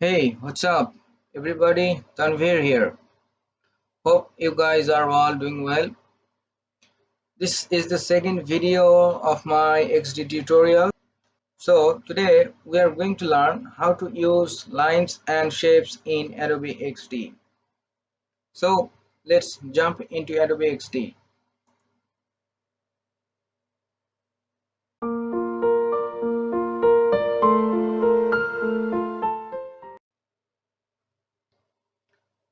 Hey, what's up, everybody? Tanvir here. Hope you guys are all doing well. This is the second video of my XD tutorial. So, today we are going to learn how to use lines and shapes in Adobe XD. So, let's jump into Adobe XD.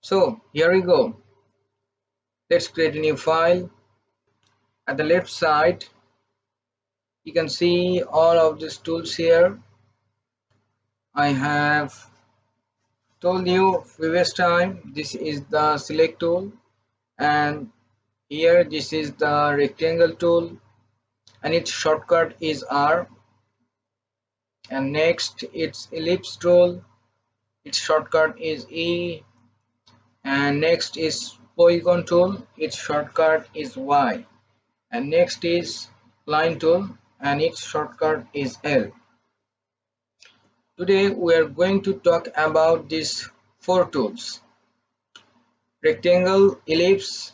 So, here we go. Let's create a new file. At the left side, you can see all of these tools here. I have told you previous time this is the select tool, and here this is the rectangle tool and its shortcut is R, and next it's ellipse tool, its shortcut is E, and next is polygon tool, its shortcut is Y, and next is line tool and its shortcut is L. Today we are going to talk about these four tools: rectangle, ellipse,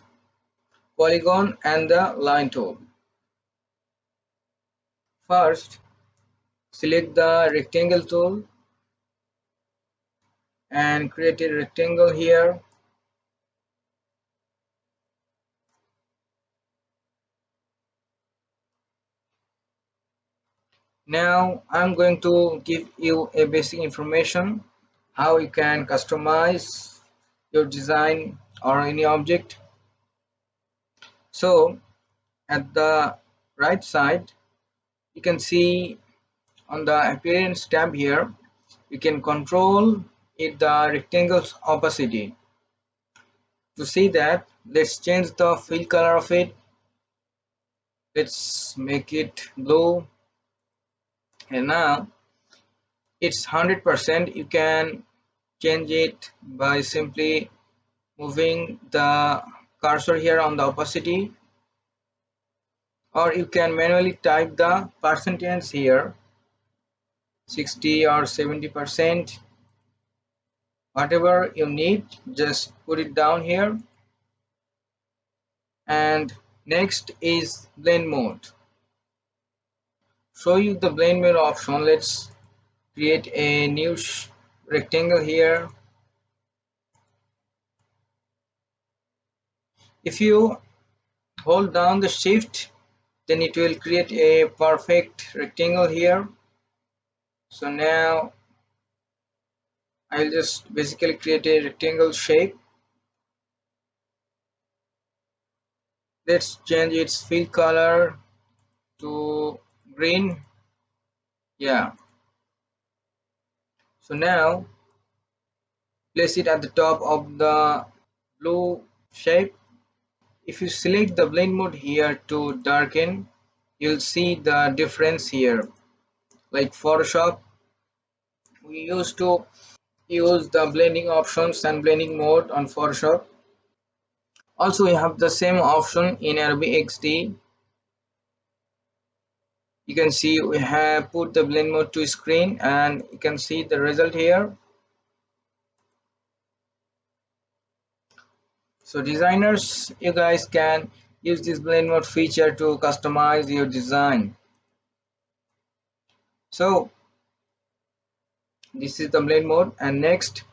polygon, and the line tool. First, select the rectangle tool and create a rectangle here. Now I'm going to give you a basic information how you can customize your design or any object. So at the right side you can see on the appearance tab here, you can control it the rectangle's opacity. To see that, let's change the fill color of it. Let's make it blue, and now it's 100%. You can change it by simply moving the cursor here on the opacity, or you can manually type the percentage here, 60 or 70%, whatever you need, just put it down here. And next is blend mode. Show you the blend mode option. Let's create a new rectangle here. If you hold down the shift, then it will create a perfect rectangle here. So now I'll just basically create a rectangle shape. Let's change its fill color to green. Yeah. So now place it at the top of the blue shape. If you select the blend mode here to darken, you'll see the difference here. Like Photoshop, we used to use the blending options and blending mode on Photoshop. Also, we have the same option in Adobe XD. You can see we have put the blend mode to screen, and you can see the result here. So designers, you guys can use this blend mode feature to customize your design. So this is the blend mode, and next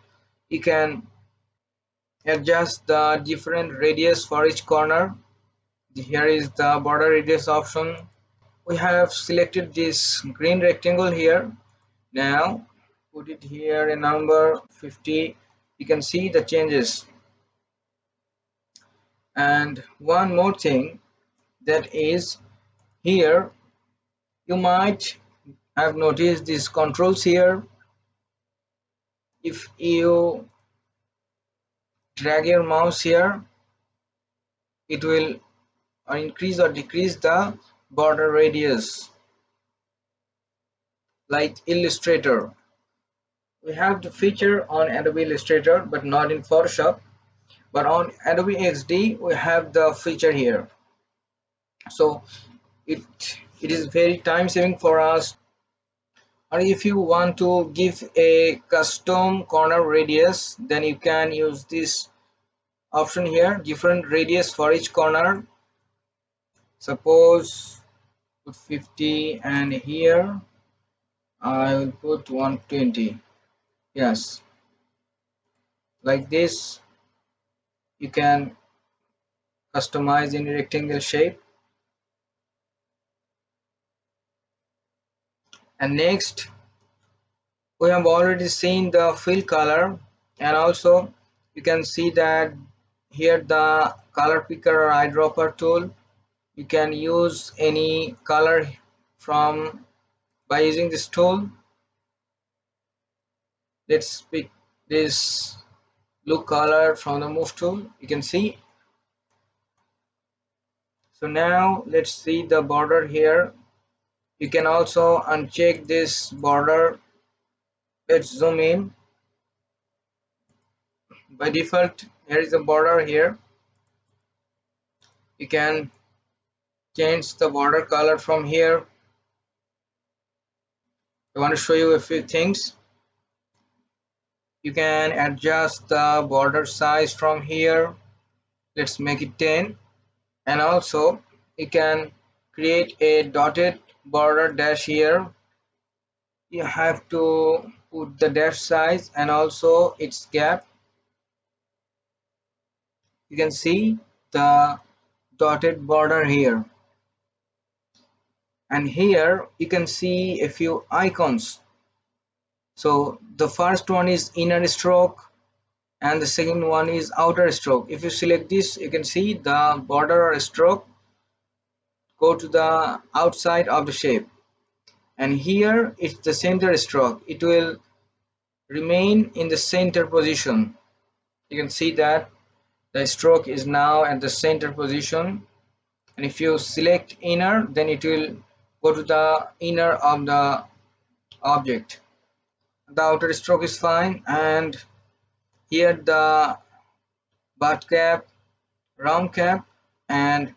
you can adjust the different radius for each corner. Here is the border radius option. We have selected this green rectangle here. Now put it here a number 50. You can see the changes. And one more thing, that is, here you might have noticed these controls here. If you drag your mouse here, it will increase or decrease the border radius. Like Illustrator, we have the feature on Adobe Illustrator but not in Photoshop. But on Adobe XD we have the feature here. So it is very time saving for us or if you want to give a custom corner radius, then you can use this option here, different radius for each corner. Suppose put 50, and here I will put 120. Yes, like this you can customize any rectangle shape. And next, we have already seen the fill color, and also you can see that here the color picker or eyedropper tool, you can use any color from by using this tool. Let's pick this blue color from the move tool, you can see. So now let's see the border here. You can also uncheck this border. Let's zoom in. By default, here is the border here. You can change the border color from here. I want to show you a few things. You can adjust the border size from here. Let's make it 10. And also you can create a dotted border dash here. You have to put the dash size and also its gap. You can see the dotted border here, and here you can see a few icons. So the first one is inner stroke and the second one is outer stroke. If you select this, you can see the border or stroke go to the outside of the shape, and here it's the center stroke. It will remain in the center position. You can see that the stroke is now at the center position, and if you select inner, then it will go to the inner of the object. The outer stroke is fine, and here the butt cap, round cap, and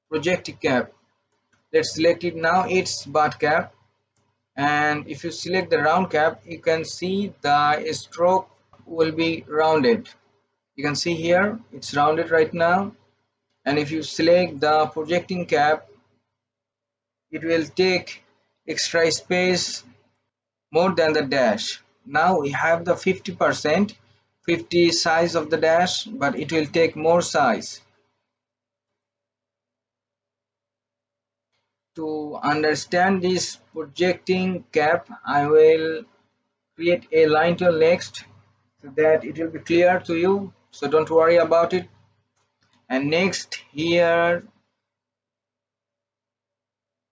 projective cap. Let's select it now. It's butt cap, and if you select the round cap, you can see the stroke will be rounded. You can see here it's rounded right now, and if you select the projecting cap, it will take extra space more than the dash. Now we have the 50%, 50 size of the dash, but it will take more size. To understand this projecting cap, I will create a line tool next so that it will be clear to you, so don't worry about it. And next, here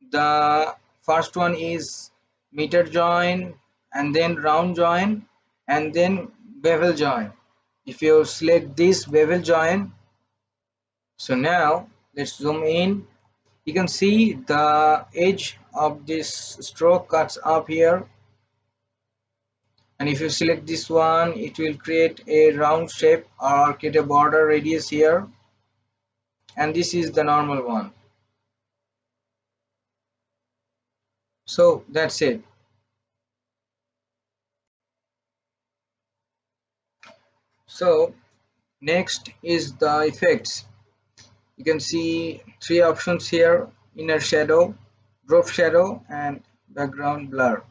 the first one is meter join, and then round join, and then bevel join. If you select this bevel join, so now let's zoom in. You can see the edge of this stroke cuts up here, and if you select this one, it will create a round shape or create a border radius here, and this is the normal one. So that's it. So next is the effects. You can see three options here: inner shadow, drop shadow, and background blur.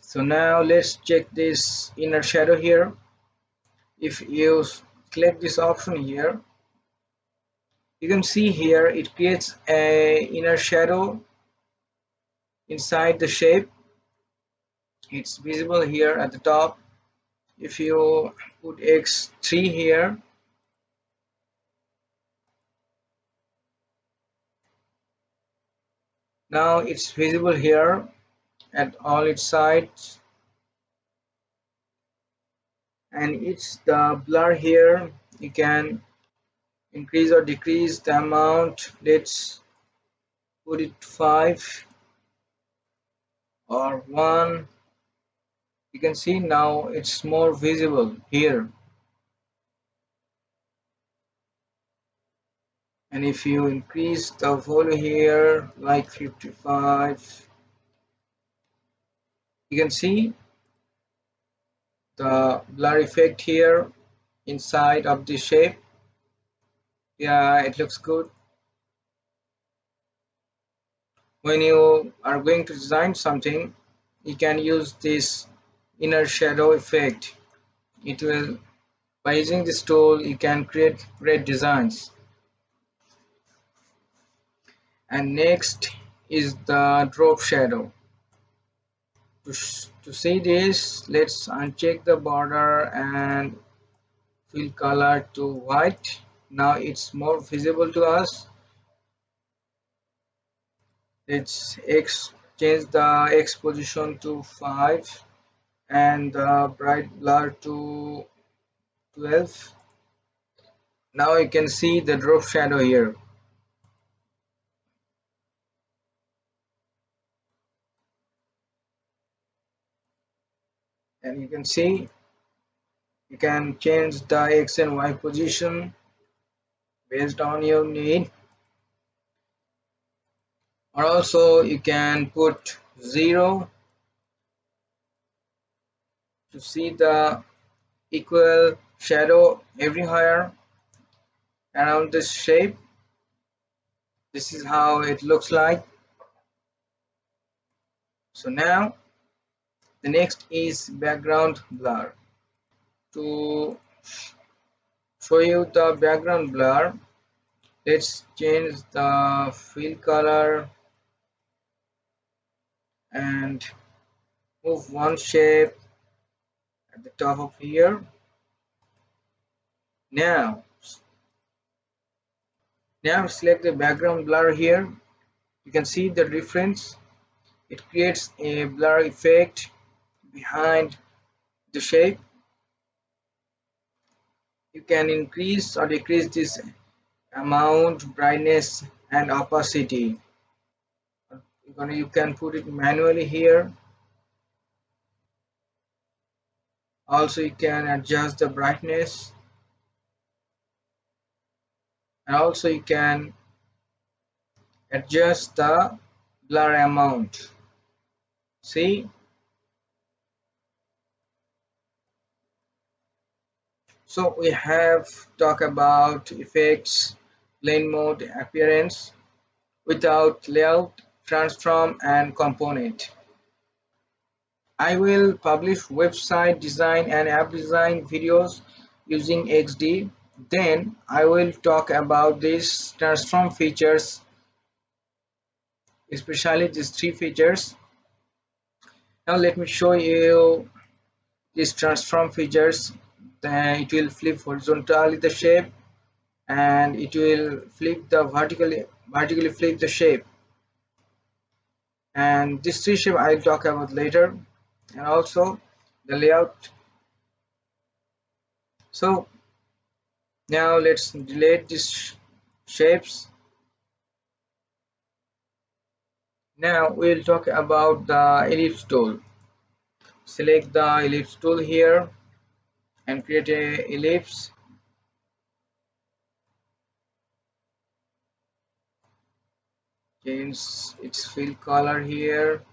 So now let's check this inner shadow here. If you click this option here, you can see here it creates a inner shadow inside the shape. It's visible here at the top. If you put X3 here, now it's visible here at all its sides, and it's the blur here. You can increase or decrease the amount. Let's put it 5 or 1. You can see now it's more visible here. And if you increase the volume here like 55, You can see the blur effect here inside of the shape. Yeah, it looks good. When you are going to design something, you can use this inner shadow effect. It will, by using this tool, you can create great designs. And next is the drop shadow. To see this, let's uncheck the border and fill color to white. Now it's more visible to us. Let's change the X position to 5 and the bright blur to 12. Now you can see the drop shadow here. And you can see you can change the X and Y position based on your need. Or also you can put 0 to see the equal shadow everywhere around this shape. This is how it looks like. So now the next is background blur. To show you the background blur, let's change the fill color and move one shape at the top of here. Now select the background blur here. You can see the difference. It creates a blur effect behind the shape. You can increase or decrease this amount, brightness and opacity. You can put it manually here. Also you can adjust the brightness, and also you can adjust the blur amount. See, so we have talked about effects, blend mode, appearance, without, layout, transform and component. I will publish website design and app design videos using XD. Then I will talk about these transform features, especially these three features. Now let me show you these transform features. Then it will flip horizontally the shape, and it will flip the vertically flip the shape. And this three shape I'll talk about later, and also the layout. So now let's delete these shapes. Now we'll talk about the ellipse tool. Select the ellipse tool here and create a ellipse. Change its fill color here.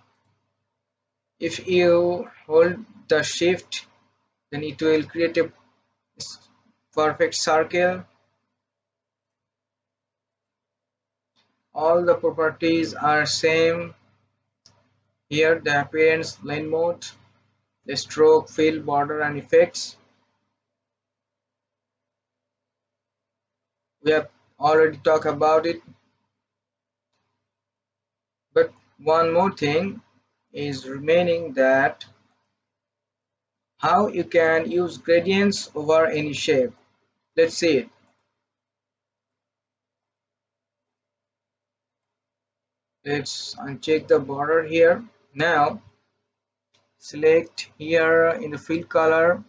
If you hold the shift, then it will create a perfect circle. All the properties are same here: the appearance, blend mode, the stroke, fill, border and effects. We have already talked about it, but one more thing is remaining, that how you can use gradients over any shape. Let's see it. Let's uncheck the border here. Now select here in the fill color,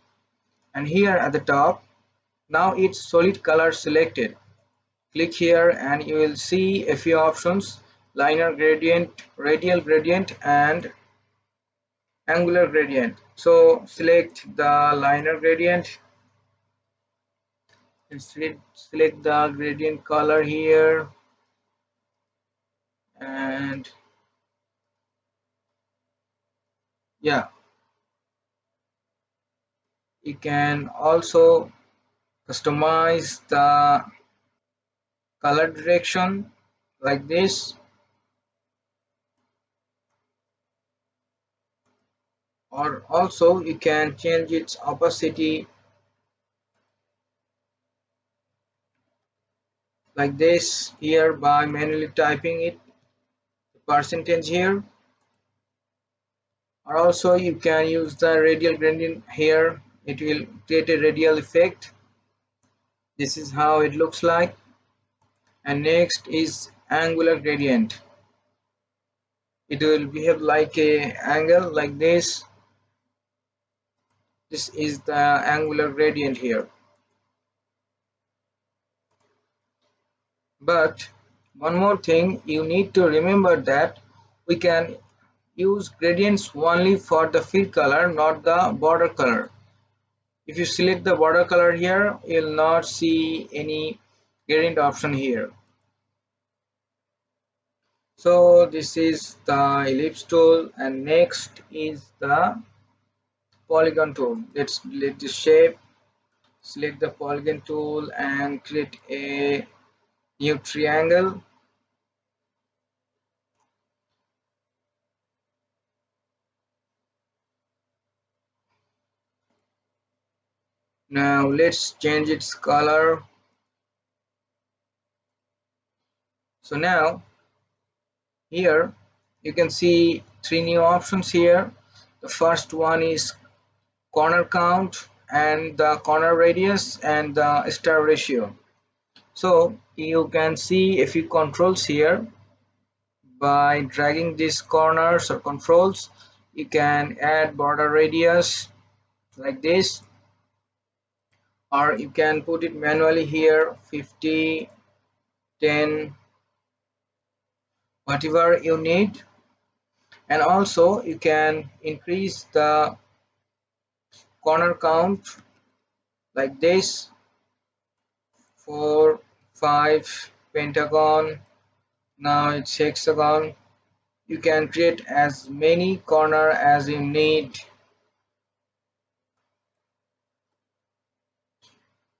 and here at the top, now it's solid color selected. Click here and you will see a few options: linear gradient, radial gradient and angular gradient. So select the linear gradient and select the gradient color here, and Yeah, you can also customize the color direction like this, or also you can change its opacity like this here by manually typing it the percentage here, or also you can use the radial gradient here. It will create a radial effect. This is how it looks like. And next is angular gradient. It will behave like a angle like this. This is the angular gradient here. But one more thing you need to remember, that we can use gradients only for the fill color, not the border color. If you select the border color here, you'll not see any gradient option here. So this is the ellipse tool, and next is the polygon tool. Let's delete the shape, select the polygon tool and create a new triangle. Now let's change its color. So now here you can see three new options here. The first one is corner count and the corner radius and the star ratio. So you can see a few controls here. By dragging these corners or controls, you can add border radius like this, or you can put it manually here, 50, 10, whatever you need. And also you can increase the corner count like this, 4, 5, pentagon, now it's hexagon. You can create as many corner as you need.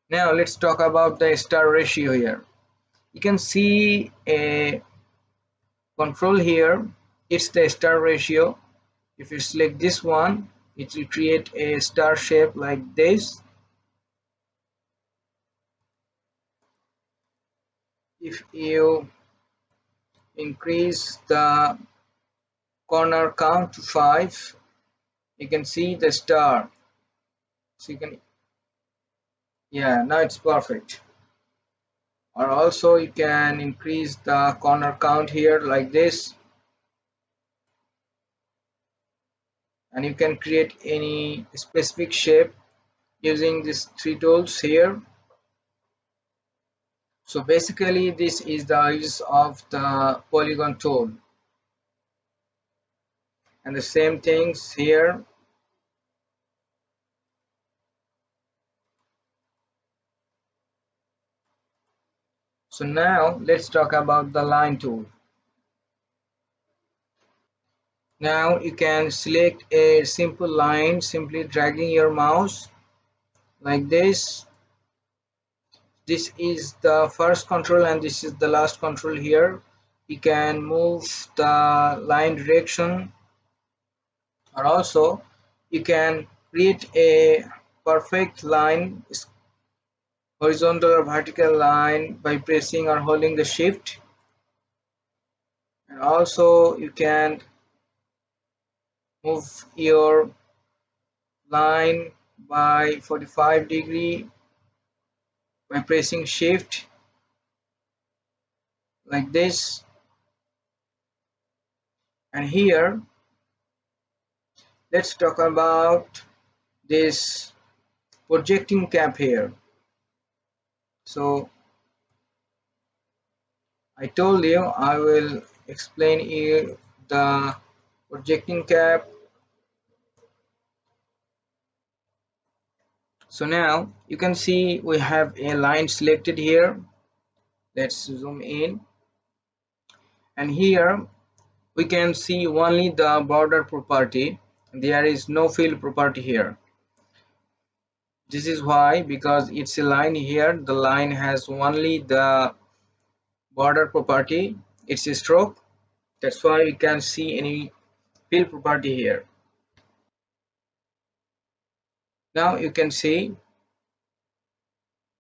Now let's talk about the star ratio here. You can see a control here, it's the star ratio. If you select this one, it will create a star shape like this. If you increase the corner count to 5, you can see the star. So you can, yeah, now it's perfect. Or also you can increase the corner count here like this, and you can create any specific shape using these three tools here. So basically this is the use of the polygon tool, and the same things here. So now let's talk about the line tool. Now you can select a simple line simply dragging your mouse like this. This is the first control and this is the last control here. You can move the line direction, or also you can create a perfect line, horizontal or vertical line, by pressing or holding the shift. And also you can move your line by 45-degree by pressing shift like this. And here let's talk about this projecting cap here. So I told you I will explain you the projecting cap. So now you can see we have a line selected here. Let's zoom in, and here we can see only the border property There is no fill property here. This is why, because it's a line here, the line has only the border property, it's a stroke. That's why you can't see any fill property here. Now you can see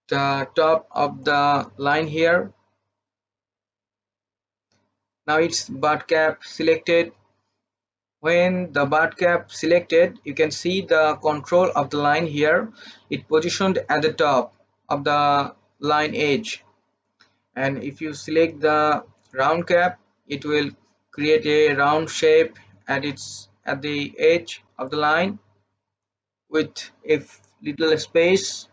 the top of the line here. Now it's butt cap selected. When the butt cap selected, you can see the control of the line here. It positioned at the top of the line edge, and if you select the round cap, it will create a round shape at the edge of the line with a little space.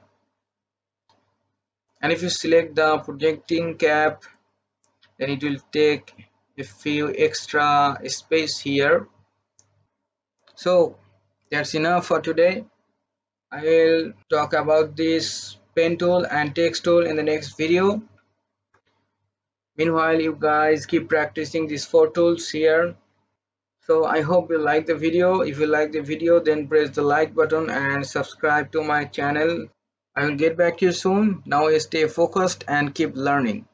And if you select the projecting cap, then it will take a few extra space here. So that's enough for today. I will talk about this pen tool and text tool in the next video. Meanwhile, you guys keep practicing these four tools here. So I hope you like the video. If you like the video, then press the like button and subscribe to my channel. I will get back to you soon. Now stay focused and keep learning.